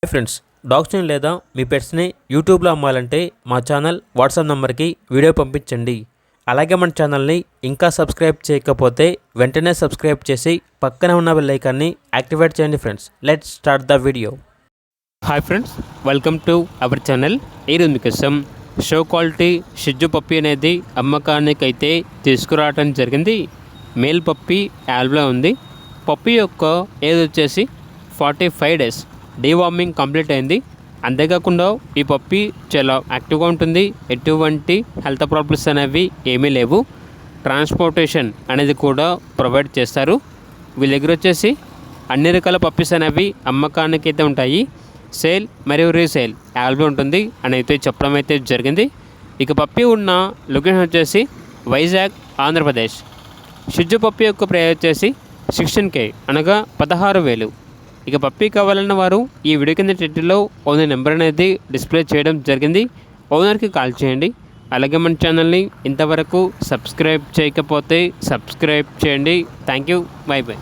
Hi friends, డాగ్స్ని లేదా మీ పెట్స్ని యూట్యూబ్లో అమ్మాలంటే మా ఛానల్ వాట్సాప్ నెంబర్కి వీడియో పంపించండి. అలాగే మన ఛానల్ని ఇంకా సబ్స్క్రైబ్ చేయకపోతే వెంటనే సబ్స్క్రైబ్ చేసి పక్కనే ఉన్న బెల్ ఐకాన్ని యాక్టివేట్ చేయండి. Friends, let's start the video. Hi friends, welcome to our channel. ఈరోజు మీకోసం షో క్వాలిటీ షిజ్జు పప్పీ అనేది అమ్మకానికి అయితే తీసుకురావడం జరిగింది. మేల్ పప్పీ యాల్బ్లో ఉంది. పప్పీ యొక్క ఏజ్ వచ్చేసి 45 డేస్. డీవార్మింగ్ కంప్లీట్ అయింది. అంతేకాకుండా ఈ పప్పీ చాలా యాక్టివ్గా ఉంటుంది. ఎటువంటి హెల్త్ ప్రాబ్లమ్స్ అనేవి ఏమీ లేవు. ట్రాన్స్పోర్టేషన్ అనేది కూడా ప్రొవైడ్ చేస్తారు. వీళ్ళ దగ్గర వచ్చేసి అన్ని రకాల పప్పీస్ అనేవి అమ్మకానికి అయితే ఉంటాయి. సేల్ మరియు రీసేల్ యాల్బీ ఉంటుంది అని అయితే చెప్పడం అయితే జరిగింది. ఇక పప్పీ ఉన్న లొకేషన్ వచ్చేసి వైజాగ్, ఆంధ్రప్రదేశ్. షిజ్జు పప్పీ యొక్క ప్రైస్ వచ్చేసి 16K, అనగా 16,000. ఇక పప్పీ కావాలన్న వారు ఈ వీడియో కింద టైటిల్లో ఓనర్ నెంబర్ అనేది డిస్ప్లే చేయడం జరిగింది. ఓనర్కి కాల్ చేయండి. అలాగే మన ఛానల్ని ఇంతవరకు సబ్స్క్రైబ్ చేయకపోతే సబ్స్క్రైబ్ చేయండి. Thank you. By by.